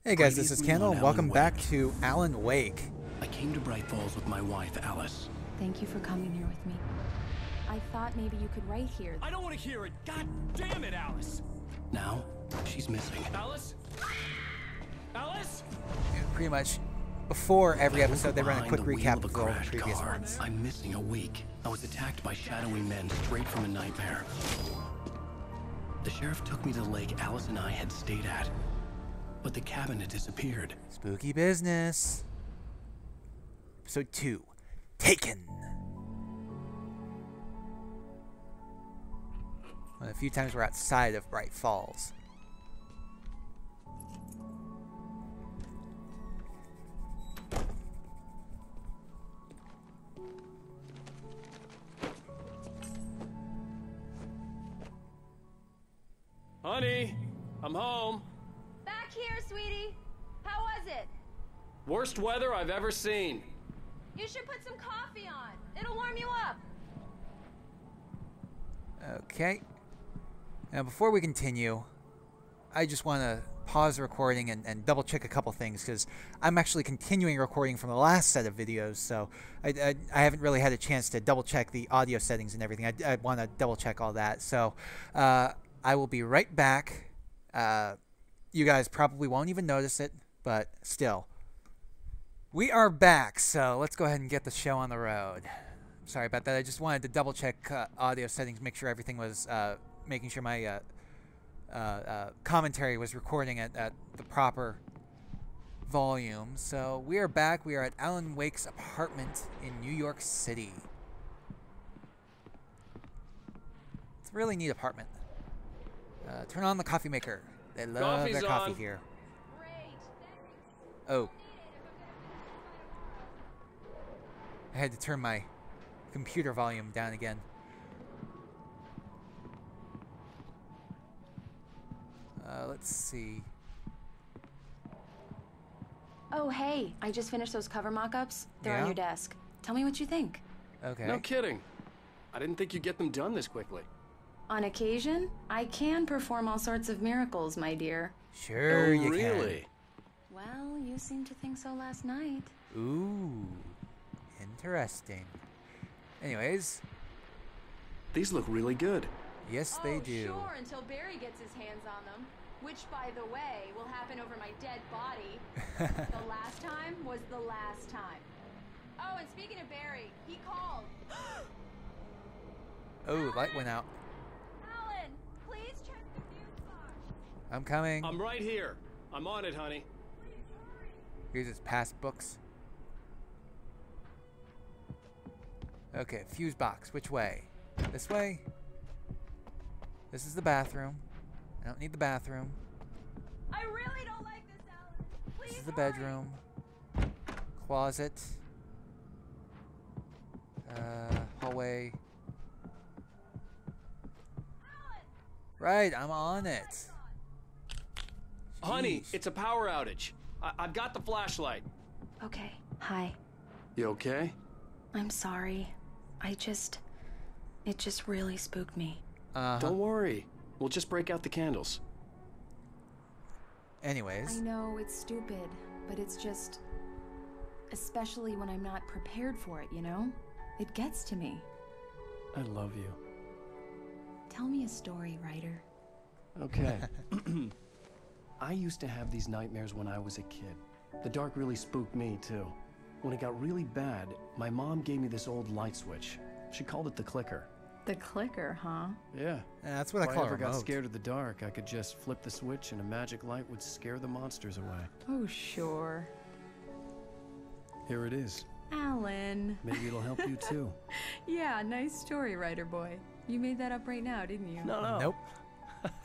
Hey guys, this is Kendall, and welcome back to Alan Wake. I came to Bright Falls with my wife, Alice. Thank you for coming here with me. I thought maybe you could write here. I don't want to hear it. God damn it, Alice. Now, she's missing. Alice? Alice? Pretty much before every episode, they run a Behind quick the wheel recap of a of all the crashed previous car. ones. I'm missing a week. I was attacked by shadowy men straight from a nightmare. The sheriff took me to the lake Alice and I had stayed at. But the cabin had disappeared. Spooky business. Episode 2. Taken. One of the few times we're outside of Bright Falls. Honey, I'm home. Back here, sweetie. How was it? Worst weather I've ever seen. You should put some coffee on. It'll warm you up. Okay. Now before we continue, I just want to pause the recording and double check a couple things, because I'm actually continuing recording from the last set of videos, so I haven't really had a chance to double check the audio settings and everything. I want to double check all that, so I will be right back. You guys probably won't even notice it, but still. We are back, so let's go ahead and get the show on the road. Sorry about that. I just wanted to double check audio settings, make sure everything was, making sure my commentary was recording at the proper volume. So we are back. We are at Alan Wake's apartment in New York City. It's a really neat apartment. Turn on the coffee maker. They love Coffee's their coffee on. here. Great. Oh. I had to turn my computer volume down again. Let's see. Oh, hey. I just finished those cover mock-ups. They're Yeah? on your desk. Tell me what you think. Okay. No kidding. I didn't think you'd get them done this quickly. On occasion, I can perform all sorts of miracles, my dear. Sure, you really? Well, you seemed to think so last night. can. Ooh. Interesting. Anyways, These look really good. yes, they do. Sure, until Barry gets his hands on them. Which, by the way, will happen over my dead body. The last time was the last time. Oh, and speaking of Barry, he called. Oh, light went out. Alan, please check the fuse box. I'm coming. I'm right here. I'm on it, honey. Here's his passbooks. Okay, fuse box. Which way? This way? This is the bathroom. I don't need the bathroom. I really don't like this, Alan. Please This is the hurry. bedroom. Closet. Hallway. Right, I'm on it. Honey, Jeez. it's a power outage. I've got the flashlight. Okay, hi. You okay? I'm sorry. It just really spooked me. Don't worry. We'll just break out the candles. Anyways. I know it's stupid, but it's just... Especially when I'm not prepared for it, you know? It gets to me. I love you. Tell me a story, writer. Okay. I used to have these nightmares when I was a kid. The dark really spooked me, too. When it got really bad, my mom gave me this old light switch. She called it the clicker. The clicker, huh? Yeah. Yeah, that's what I If call I a ever got remote. scared of the dark, I could just flip the switch and a magic light would scare the monsters away. Oh, sure. Here it is. Alan. Maybe it'll help you too. Yeah, nice story, writer boy. You made that up right now, didn't you? No. Nope.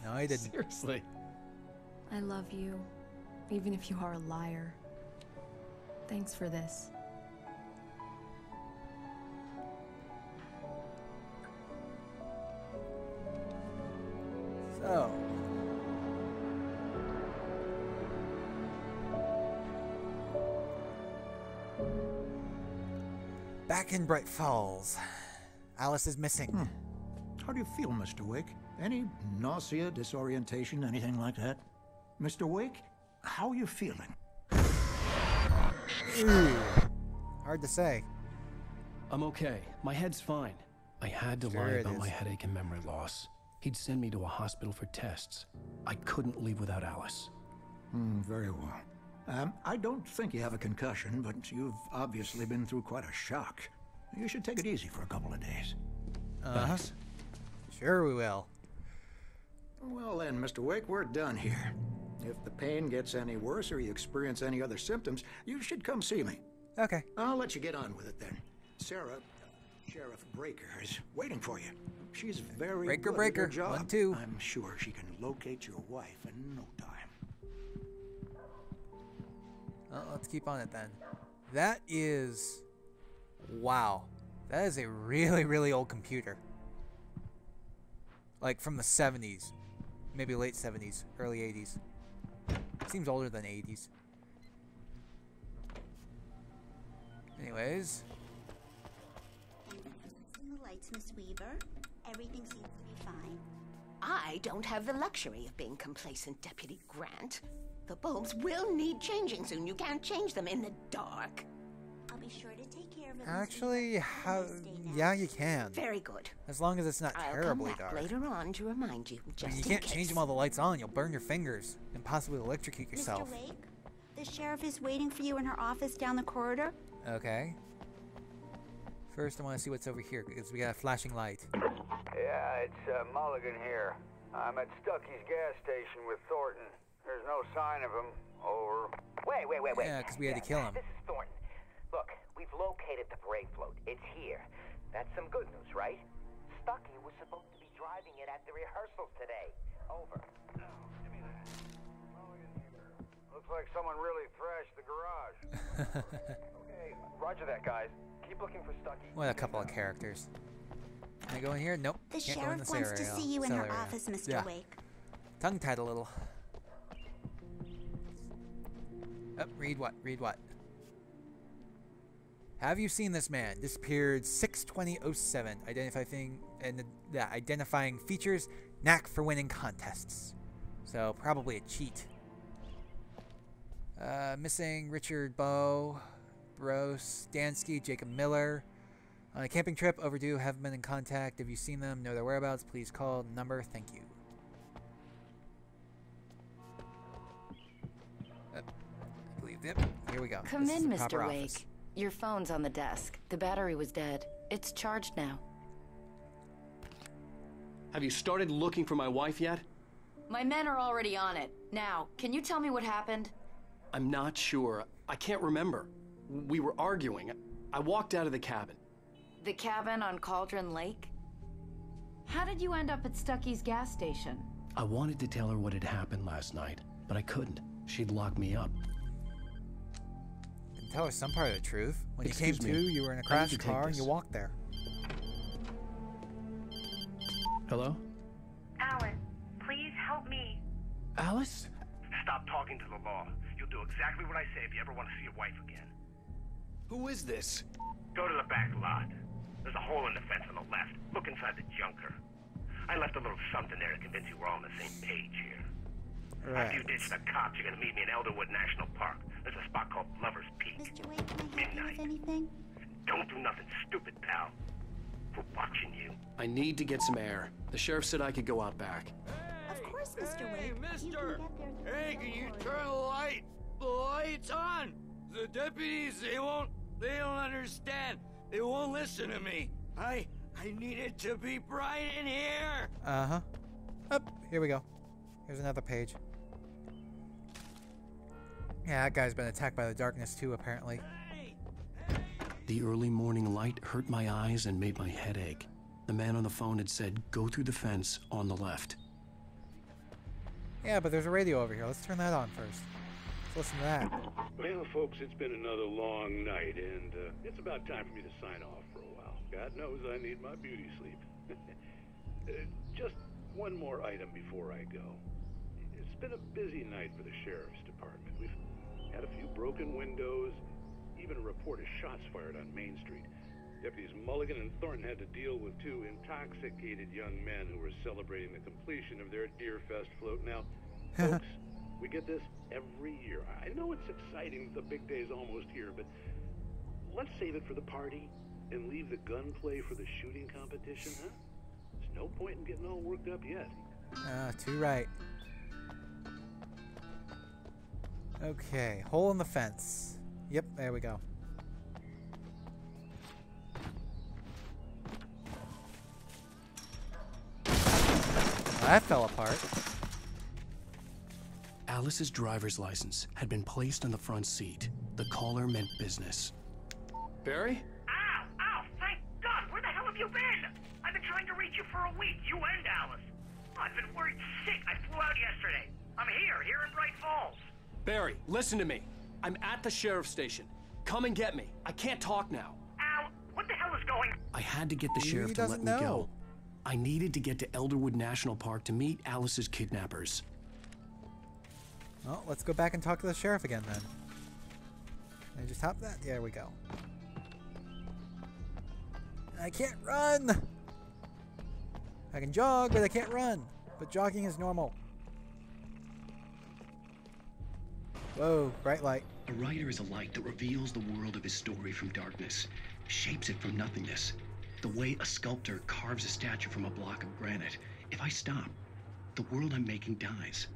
No, I didn't. Seriously. I love you, even if you are a liar. Thanks for this. So. Back in Bright Falls. Alice is missing. How do you feel, Mr. Wake? Any nausea, disorientation, anything like that? Mr. Wake? how are you feeling? Ooh. Hard to say. I'm okay. My head's fine. I had to Sure lie it about is. my headache and memory loss. He'd send me to a hospital for tests. I couldn't leave without Alice. Very well. I don't think you have a concussion, but you've obviously been through quite a shock. You should take it easy for a couple of days. Thanks. Sure we will. Well then, Mr. Wake, we're done here. If the pain gets any worse or you experience any other symptoms, you should come see me. Okay. I'll let you get on with it then. Sarah, Sheriff Breaker, is waiting for you. She's very Breaker, good Breaker. at her job. 1, 2. I'm sure she can locate your wife in no time. Well, let's keep on it then. That is... Wow. That is a really, really old computer. Like from the 70s. Maybe late 70s, early 80s. Seems older than 80s. Anyways. In the lights, Miss Weaver. Everything seems to be fine. I don't have the luxury of being complacent, Deputy Grant. The bulbs will need changing soon. You can't change them in the dark. I'll be sure to take care of it. Miss Actually, Weaver. how... Have a nice day now. Yeah, you can. Very good. As long as it's not I'll come terribly back dark. later on to remind you, I just mean, you in can't case. change them while the light's on. You'll burn your fingers and possibly electrocute yourself. Mr. Wake, the sheriff is waiting for you in her office down the corridor. Okay. First, I want to see what's over here because we got a flashing light. Yeah, it's Mulligan here. I'm at Stucky's gas station with Thornton. There's no sign of him. Over. Wait. Yeah, because we had to kill him. This is Thornton. Look, we've located the parade float. It's here. That's some good news, right? Stucky was supposed to be driving it at the rehearsals today. Over. Give me that. Mulligan here. Looks like someone really thrashed the garage. Okay, roger that, guys. Keep looking for Stucky. What a couple of characters. Can I go in here? Nope. The Can't go in sheriff this wants to area. see you in Cell her area. office, Mr. Yeah. Wake. Tongue-tied a little. Oh, read what? Read what? Have you seen this man? Disappeared 6/20/07. Identifying features, knack for winning contests. So probably a cheat. Missing Richard Bowe, Brose, Dansky, Jacob Miller. On a camping trip, overdue. Haven't been in contact. Have you seen them? Know their whereabouts? Please call number. Thank you. I believe it. Here we go. Come This is in, the proper Mr. office. Wake. Your phone's on the desk. The battery was dead. It's charged now. Have you started looking for my wife yet? My men are already on it. Now, can you tell me what happened? I'm not sure. I can't remember. We were arguing. I walked out of the cabin. The cabin on Cauldron Lake? How did you end up at Stucky's gas station? I wanted to tell her what had happened last night, but I couldn't. She'd lock me up. Can tell her some part of the truth. When you Excuse came me. to, you were in a I need crash to take car and this. you walked there. Hello? Alan, please help me. Alice? Stop talking to the law. You'll do exactly what I say if you ever want to see your wife again. Who is this? Go to the back lot. There's a hole in the fence on the left. Look inside the junker. I left a little something there to convince you we're all on the same page here. After you ditch the cops, you're gonna meet me in Elderwood National Park. There's a spot called Lover's Peak. Mr. Wake, can I help you with anything? Don't do nothing stupid, pal. We're watching you. I need to get some air. The sheriff said I could go out back. Of course, Mr. Wake. mister! You can get there through Hey, the can you corridor. turn the light? The light's on! The deputies, they don't understand. They won't listen to me. I need it to be bright in here! Uh-huh. Up, here we go. Here's another page. Yeah, that guy's been attacked by the darkness too, apparently. The early morning light hurt my eyes and made my head ache. The man on the phone had said, go through the fence on the left. Yeah, but there's a radio over here. Let's turn that on first. Let's listen to that. Well, folks, it's been another long night, and it's about time for me to sign off for a while. God knows I need my beauty sleep. Just one more item before I go. It's been a busy night for the sheriff's department. We've had a few broken windows, even a report of shots fired on Main Street. Deputies Mulligan and Thornton had to deal with two intoxicated young men who were celebrating the completion of their Deer Fest float. Now, folks, we get this? every year. I know it's exciting, the big day's almost here, but let's save it for the party and leave the gunplay for the shooting competition, huh? There's no point in getting all worked up yet. Too right. Okay, hole in the fence. Yep, there we go. That fell apart. Alice's driver's license had been placed on the front seat. The caller meant business. Barry? Ow! Ow! Thank God! Where the hell have you been? I've been trying to reach you for a week, you and Alice. I've been worried sick. I flew out yesterday. I'm here in Bright Falls. Barry, listen to me. I'm at the sheriff's station. Come and get me. I can't talk now. Al, what the hell is going on? I had to get the sheriff to let me go. I needed to get to Elderwood National Park to meet Alice's kidnappers. Well, let's go back and talk to the sheriff again then. Can I just hop that? There we go. I can't run! I can jog, but I can't run. But jogging is normal. Whoa, bright light. A writer is a light that reveals the world of his story from darkness, shapes it from nothingness. The way a sculptor carves a statue from a block of granite. If I stop, the world I'm making dies.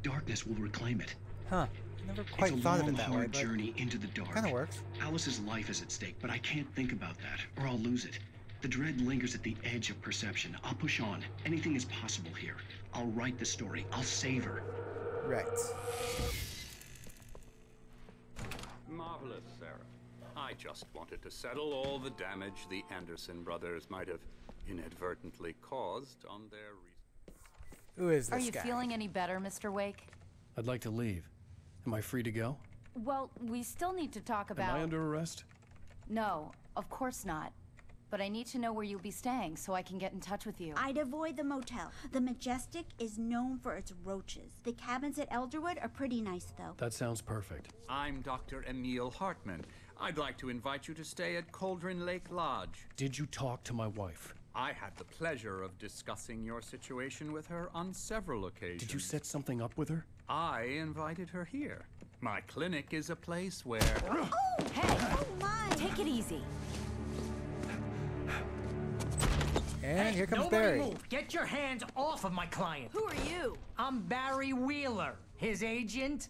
Darkness will reclaim it. Huh. Never quite thought of it that way, but it's a long, hard journey into the dark. Kinda works. Alice's life is at stake, but I can't think about that, or I'll lose it. The dread lingers at the edge of perception. I'll push on. Anything is possible here. I'll write the story. I'll save her. Right. Marvelous, Sarah. I just wanted to settle all the damage the Anderson brothers might have inadvertently caused on their... Who is this guy? Are you guy? feeling any better, Mr. Wake? I'd like to leave. Am I free to go? Well, we still need to talk about... Am I under arrest? No, of course not. But I need to know where you'll be staying so I can get in touch with you. I'd avoid the motel. The Majestic is known for its roaches. The cabins at Elderwood are pretty nice, though. That sounds perfect. I'm Dr. Emil Hartman. I'd like to invite you to stay at Cauldron Lake Lodge. Did you talk to my wife? I had the pleasure of discussing your situation with her on several occasions. Did you set something up with her? I invited her here. My clinic is a place where... Oh, hey! Oh, my! Take it easy. And here comes Nobody Barry. Move. Get your hands off of my client. Who are you? I'm Barry Wheeler, his agent.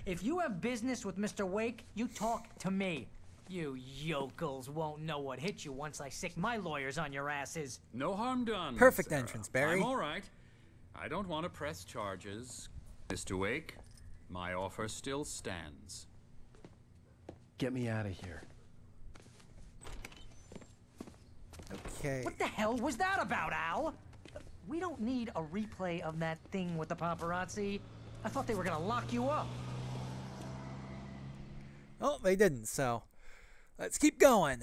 If you have business with Mr. Wake, you talk to me. You yokels won't know what hit you once I sick my lawyers on your asses. No harm done. Perfect Sarah. entrance, Barry. I'm all right. I don't want to press charges. Mr. Wake, my offer still stands. Get me out of here. Okay. What the hell was that about, Al? We don't need a replay of that thing with the paparazzi. I thought they were gonna lock you up. Oh, they didn't, so let's keep going.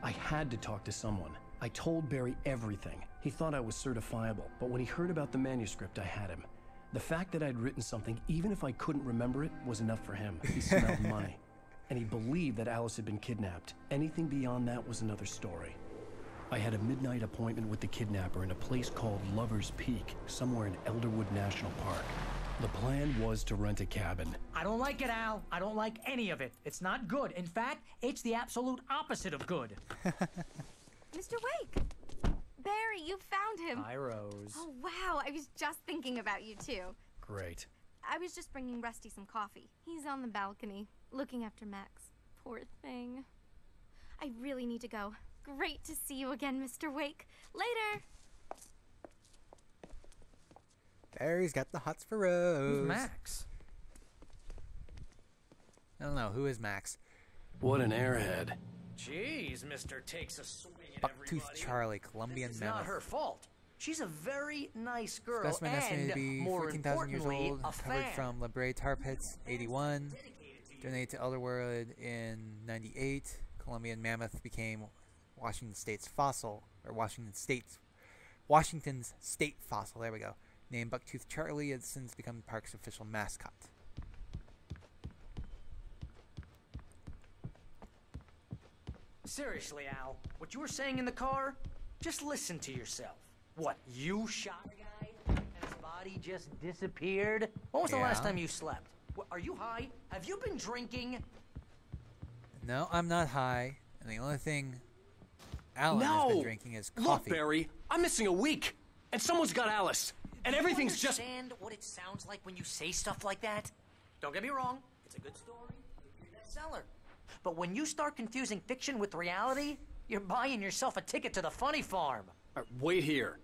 I had to talk to someone. I told Barry everything. He thought I was certifiable, but when he heard about the manuscript, I had him. The fact that I'd written something, even if I couldn't remember it, was enough for him. He smelled money. And he believed that Alice had been kidnapped. Anything beyond that was another story. I had a midnight appointment with the kidnapper in a place called Lover's Peak, somewhere in Elderwood National Park. The plan was to rent a cabin. I don't like it, Al. I don't like any of it. It's not good. In fact, it's the absolute opposite of good. Mr. Wake! Barry, you found him. Hi, Rose. Oh, wow. I was just thinking about you, too. Great. I was just bringing Rusty some coffee. He's on the balcony, looking after Max. Poor thing. I really need to go. Great to see you again, Mr. Wake. Later! Barry's got the hots for Rose. Who's Max? I don't know. Who is Max? What an airhead. Jeez, Mr. Takes a swing at Bucktooth Charlie, Colombian It's mammoth. not her fault. She's a very nice girl Specimen estimated to and, be more 14,000 years importantly, old. a Recovered fan. from La Brea tar pits, 81. Donated to Elderwood in 98. Colombian mammoth became Washington State's fossil, or Washington's state fossil. There we go. Named Bucktooth Charlie, has since become the park's official mascot. Seriously, Al, what you were saying in the car, just listen to yourself. What, you shot a guy and his body body just disappeared? When was the Yeah. last time you slept? Are you high? Have you been drinking? No, I'm not high. And the only thing Alan has been drinking is coffee. Look, Barry, I'm missing a week, and someone's got Alice, and everything's just... Understand what it sounds like when you say stuff like that? Don't get me wrong, it's a good story, it's a bestseller. But when you start confusing fiction with reality, you're buying yourself a ticket to the funny farm. Wait here.